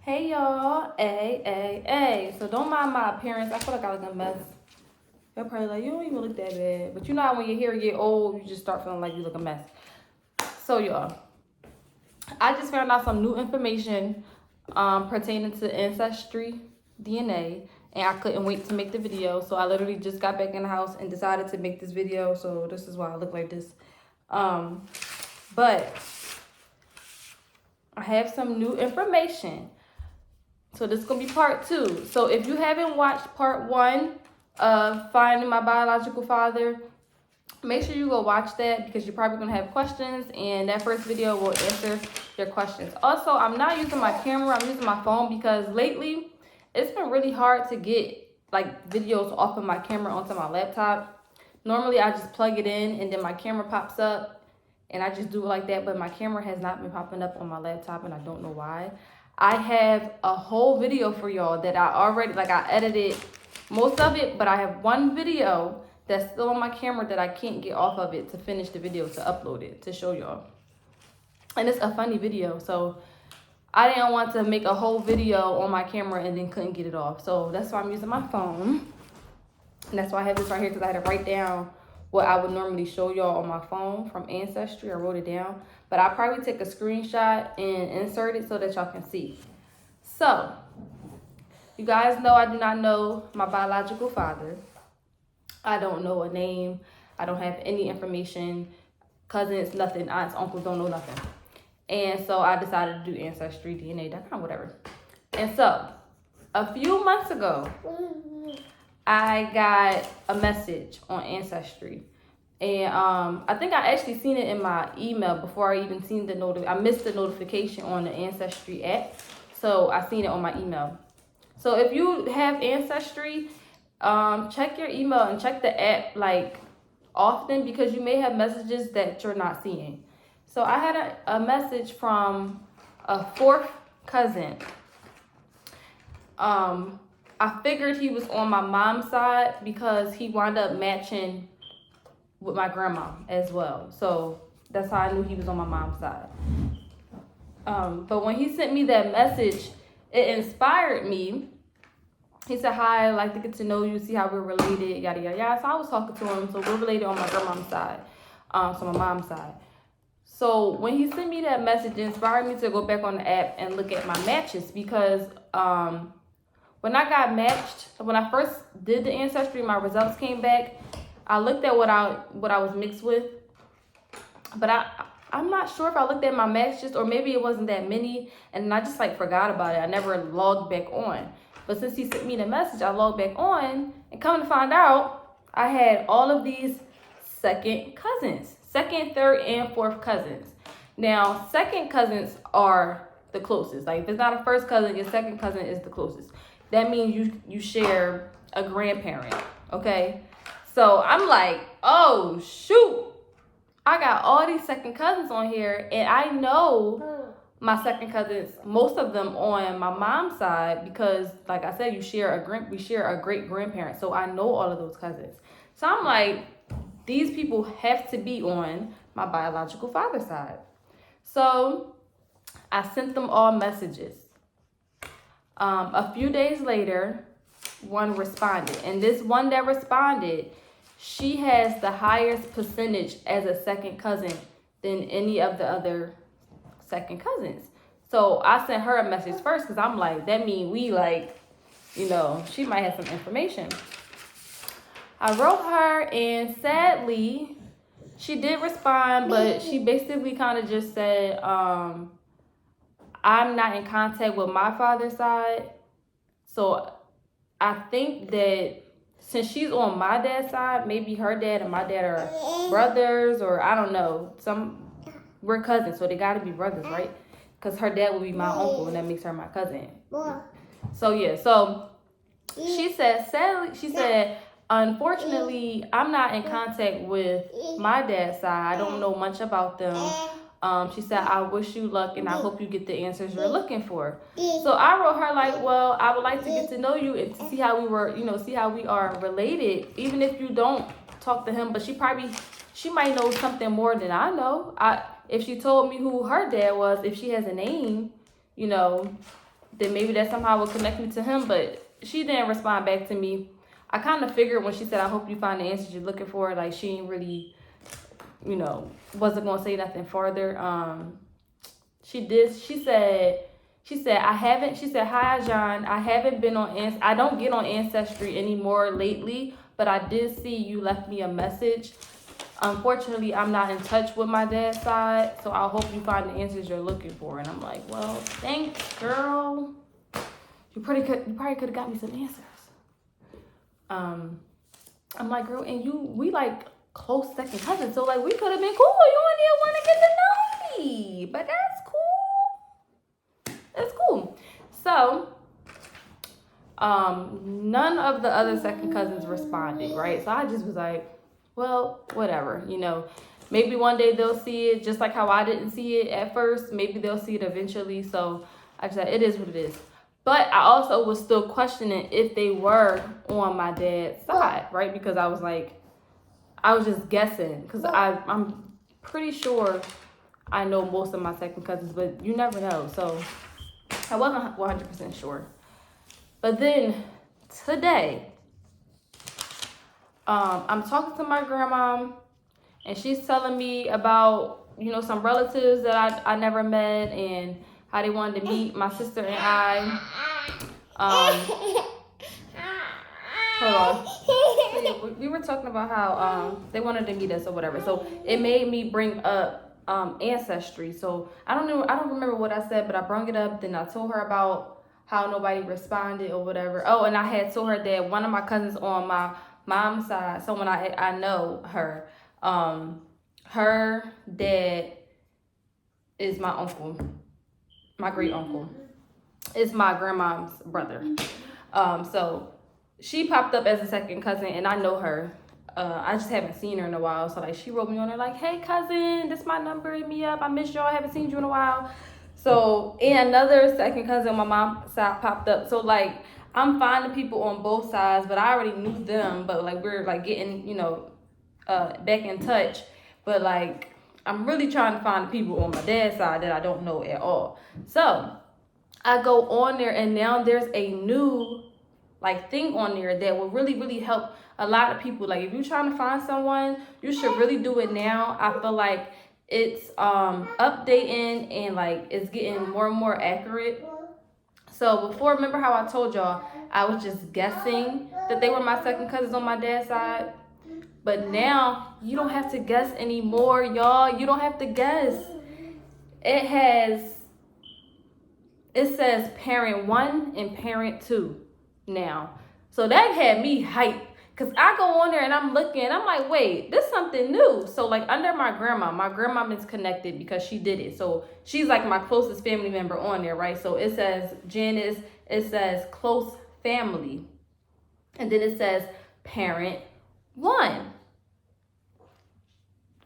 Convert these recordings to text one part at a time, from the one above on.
Hey y'all, hey. So don't mind my appearance. I feel like I look a mess. You're probably like, you don't even look that bad. But you know how when your hair get old, you just start feeling like you look a mess. So y'all, I just found out some new information pertaining to Ancestry DNA. And I couldn't wait to make the video. So I literally just got back in the house and decided to make this video. So this is why I look like this. But I have some new information. So this is going to be part 2. So if you haven't watched part 1 of Finding My Biological Father, make sure you go watch that because you're probably going to have questions. And that first video will answer your questions. Also, I'm not using my camera. I'm using my phone because lately it's been really hard to get like videos off of my camera onto my laptop. Normally, I just plug it in and then my camera pops up and I just do it like that. But my camera has not been popping up on my laptop and I don't know why. I have a whole video for y'all that I already, I edited most of it, but I have one video that's still on my camera that I can't get off of it to finish the video, to upload it, to show y'all. And it's a funny video, so I didn't want to make a whole video on my camera and then couldn't get it off. So that's why I'm using my phone. And that's why I have this right here, because I had to write down what I would normally show y'all on my phone from Ancestry. I wrote it down. But I'll probably take a screenshot and insert it so that y'all can see. So, you guys know I do not know my biological father. I don't know a name. I don't have any information. Cousins, nothing. Aunts, uncles, don't know nothing. And so I decided to do Ancestry, DNA.com, whatever. And so, a few months ago, I got a message on Ancestry. And I think I actually seen it in my email before I even seen the I missed the notification on the Ancestry app. So I seen it on my email. So if you have Ancestry, check your email and check the app often because you may have messages that you're not seeing. So I had a message from a 4th cousin. I figured he was on my mom's side because he wound up matching with my grandma as well. So that's how I knew he was on my mom's side. But when he sent me that message, it inspired me. He said, hi, I'd like to get to know you, see how we're related, yada, yada, yada. So I was talking to him. So we're related on my grandma's side, so my mom's side. So when he sent me that message, it inspired me to go back on the app and look at my matches because when I got matched, when I first did the Ancestry, my results came back. I looked at what I was mixed with, but I'm not sure if I looked at my matches or maybe it wasn't that many and I just forgot about it. I never logged back on. But since he sent me the message, I logged back on and come to find out I had all of these second cousins, 2nd, 3rd, and 4th cousins. Now, 2nd cousins are the closest. If it's not a 1st cousin, your 2nd cousin is the closest. That means you share a grandparent, okay? So I'm like, oh, shoot. I got all these 2nd cousins on here, and I know my 2nd cousins, most of them on my mom's side, because, like I said, we share a great grandparent. So I know all of those cousins. So I'm like, these people have to be on my biological father's side. So I sent them all messages. A few days later, one responded. And this one that responded, she has the highest percentage as a 2nd cousin than any of the other 2nd cousins. So I sent her a message first because I'm like, that means we she might have some information. I wrote her and sadly, she did respond, but she basically kind of just said, I'm not in contact with my father's side. So I think that since she's on my dad's side, maybe her dad and my dad are brothers, or I don't know. We're cousins, so they got to be brothers, right? Because her dad would be my uncle, and that makes her my cousin. So yeah, so she said, sadly, unfortunately, I'm not in contact with my dad's side. I don't know much about them. She said, I wish you luck and I hope you get the answers you're looking for. So I wrote her well, I would like to get to know you and to see how we are related, even if you don't talk to him. But she might know something more than I know. If she told me who her dad was, if she has a name, then maybe that somehow would connect me to him. But she didn't respond back to me. I kind of figured when she said, I hope you find the answers you're looking for, like she ain't really, wasn't going to say nothing further. She said, hi, John. I haven't been on, I don't get on Ancestry anymore lately, but I did see you left me a message. Unfortunately, I'm not in touch with my dad's side, so I hope you find the answers you're looking for. And I'm like, well, thanks, girl. You probably could have got me some answers. I'm like, girl, and we like close second cousins, so like we could have been cool. You didn't want to get to know me, but that's cool. That's cool. So, none of the other second cousins responded, right? So I just was like, well, whatever, maybe one day they'll see it just like how I didn't see it at first. Maybe they'll see it eventually. So I just said, it is what it is. But I also was still questioning if they were on my dad's side, right? Because I was just guessing, because I'm pretty sure I know most of my second cousins, but you never know. So I wasn't 100% sure. But then today, I'm talking to my grandma, and she's telling me about, some relatives that I never met and how they wanted to meet my sister and I. Hold on. So yeah, we were talking about how they wanted to meet us or whatever. So it made me bring up Ancestry. So I don't remember what I said, but I brought it up. Then I told her about how nobody responded or whatever. Oh, and I had told her that one of my cousins on my mom's side, someone I know her, her dad is my uncle, my great uncle. It's my grandma's brother. So she popped up as a second cousin, and I know her. I just haven't seen her in a while. So like she wrote me on there like, hey cousin, this is my number, hit me up. I miss y'all, I haven't seen you in a while. So, and another second cousin on my mom's side popped up. So like I'm finding people on both sides, but I already knew them, but like we're like getting, back in touch. But like I'm really trying to find the people on my dad's side that I don't know at all. So I go on there, and now there's a new like thing on there that will really, really help a lot of people. Like if you're trying to find someone, you should really do it now. I feel like it's updating and like it's getting more and more accurate. So before, remember how I told y'all I was just guessing that they were my second cousins on my dad's side? But now you don't have to guess anymore, y'all. You don't have to guess. It says parent 1 and parent 2 now. So that had me hyped, because I go on there and I'm looking, I'm like, wait, this is something new. So like under my grandma is connected because she did it. So she's like my closest family member on there, right? So it says Janice, it says close family, and then it says parent 1,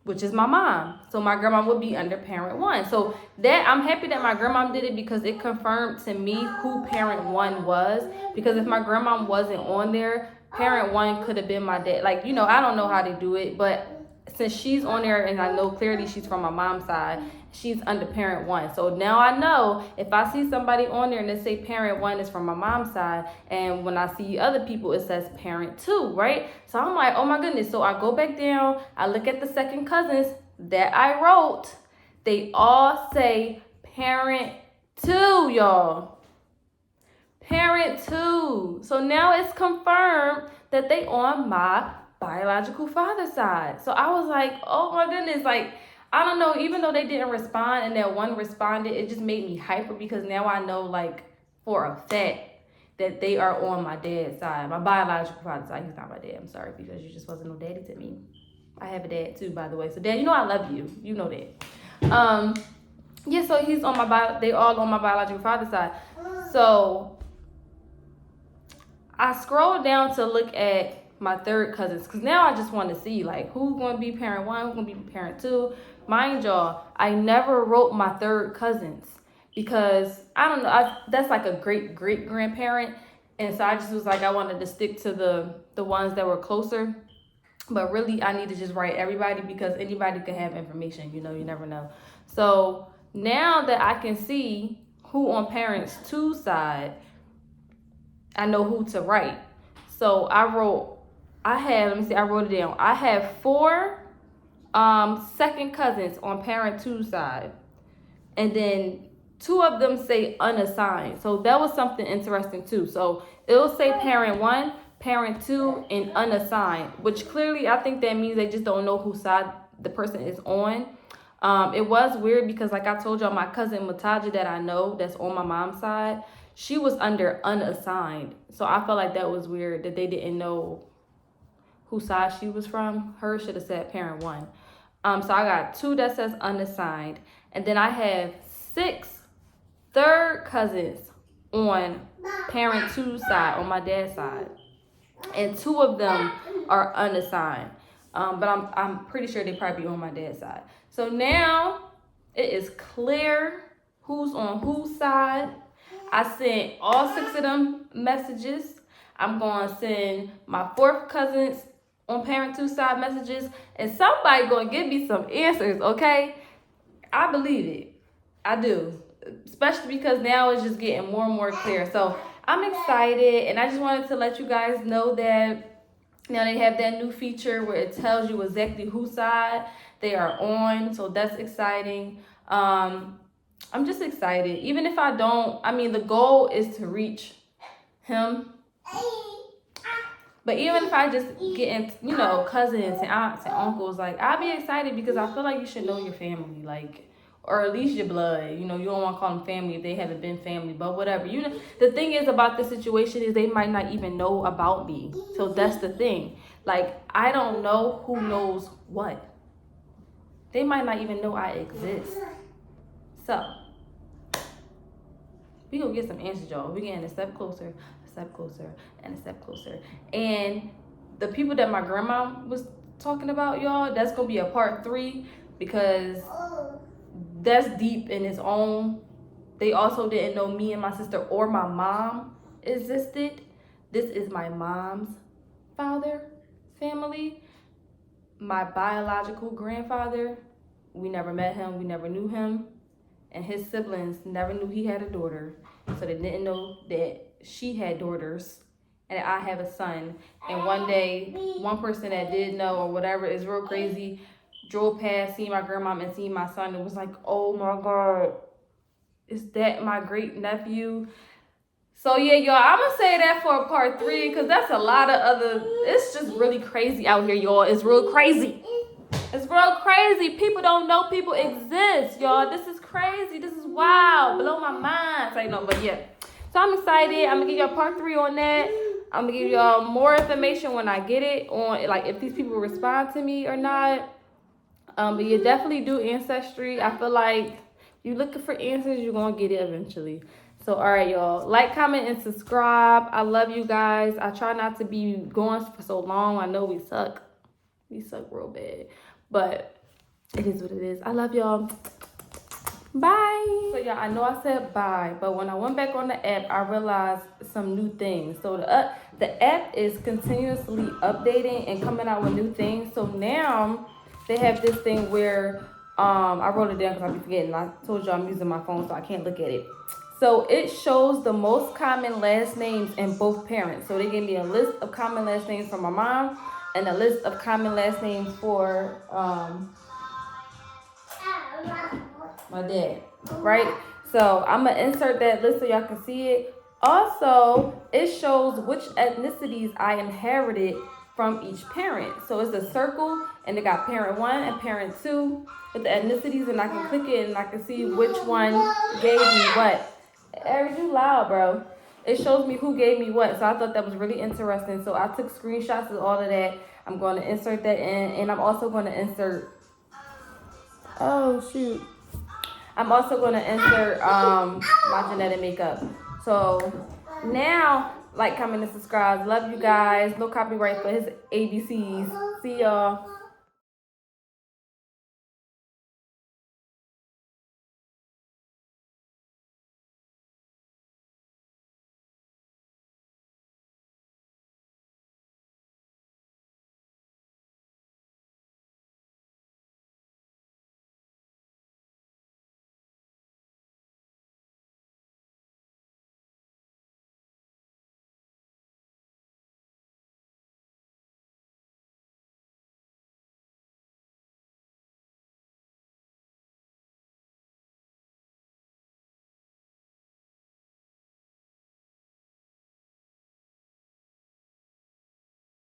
which is my mom. So my grandma would be under parent 1. So that I'm happy that my grandma did it, because it confirmed to me who parent 1 was. Because if my grandma wasn't on there, parent 1 could have been my dad. Like, I don't know how they do it, but since she's on there and I know clearly she's from my mom's side, she's under parent 1. So now I know if I see somebody on there and they say parent 1 is from my mom's side, and when I see other people it says parent 2, right? So I'm like, oh my goodness. So I go back down, I look at the second cousins that I wrote, they all say parent 2, y'all. Parent 2. So now it's confirmed that they on my biological father's side. So I was like, oh my goodness, like I don't know, even though they didn't respond and that one responded, it just made me hyper, because now I know like for a fact that they are on my dad's side, my biological father's side. He's not my dad, I'm sorry, because you just wasn't no daddy to me. I have a dad too, by the way. So dad, I love you. You know that. Yeah, so he's on they all on my biological father's side. So I scrolled down to look at my third cousins, because now I just want to see like who's going to be parent 1, who's going to be parent 2. Mind y'all, I never wrote my third cousins, because I don't know, that's like a great grandparent, and so I just was like, I wanted to stick to the ones that were closer. But really I need to just write everybody, because anybody can have information, you never know. So now that I can see who on parents 2 side, I know who to write. So I wrote it down. I have 4 second cousins on parent 2 side. And then 2 of them say unassigned. So that was something interesting too. So it'll say parent 1, parent 2, and unassigned, which clearly I think that means they just don't know whose side the person is on. It was weird because, like I told y'all, my cousin Mataja that I know that's on my mom's side, she was under unassigned. So I felt like that was weird that they didn't know whose side she was from. Hers should have said parent 1. So I got 2 that says unassigned. And then I have 6 third cousins on parent 2 side, on my dad's side. And 2 of them are unassigned. But I'm pretty sure they probably on my dad's side. So now it is clear who's on whose side. I sent all 6 of them messages. I'm going to send my 4th cousins on parent 2 side messages. And somebody going to give me some answers, okay? I believe it. I do. Especially because now it's just getting more and more clear. So I'm excited. And I just wanted to let you guys know that now they have that new feature where it tells you exactly whose side they are on. So that's exciting. I'm just excited. Even if I don't, the goal is to reach him. But even if I just get in, cousins and aunts and uncles, like, I'll be excited because I feel like you should know your family, like, or at least your blood. You don't want to call them family if they haven't been family, but whatever. The thing is about this situation is they might not even know about me. So that's the thing. Like, I don't know who knows what. They might not even know I exist. So we gonna get some answers, y'all. We getting a step closer, and a step closer. And the people that my grandma was talking about, y'all, that's gonna be a part 3 because that's deep in its own. They also didn't know me and my sister or my mom existed. This is my mom's father family. My biological grandfather, we never met him, we never knew him. And his siblings never knew he had a daughter. So they didn't know that she had daughters and I have a son. And one day, one person that did know or whatever is real crazy, drove past, seen my grandma and seen my son and was like, oh my God, is that my great nephew? So yeah, y'all, I'm gonna say that for part 3 because that's a lot of other, it's just really crazy out here, y'all. It's real crazy. It's real crazy. People don't know people exist, y'all. This is crazy. This is wild. Blow my mind. So, but yeah. So I'm excited. I'm gonna give y'all part 3 on that. I'm gonna give y'all more information when I get it on, like, if these people respond to me or not. But you definitely do Ancestry. I feel like you looking for answers, you're gonna get it eventually. So all right, y'all, like, comment, and subscribe. I love you guys. I try not to be going for so long. I know we suck. We suck real bad, but it is what it is. I love y'all. Bye. So y'all, I know I said bye, but when I went back on the app, I realized some new things. So the app is continuously updating and coming out with new things. So now they have this thing where I wrote it down because I be forgetting. I told you I'm using my phone, so I can't look at it. So it shows the most common last names in both parents. So they gave me a list of common last names for my mom and a list of common last names for my dad, right? So I'm gonna insert that list so y'all can see it. Also, it shows which ethnicities I inherited from each parent. So it's a circle and they got parent 1 and parent 2 with the ethnicities, and I can click it and I can see which one gave me what. Eric, you loud, bro. It shows me who gave me what. So I thought that was really interesting. So I took screenshots of all of that. I'm going to insert that in, and I'm also going to insert, oh shoot, I'm also going to insert my genetic makeup. So now, like, comment, and subscribe. Love you guys. No copyright for his ABCs. See y'all.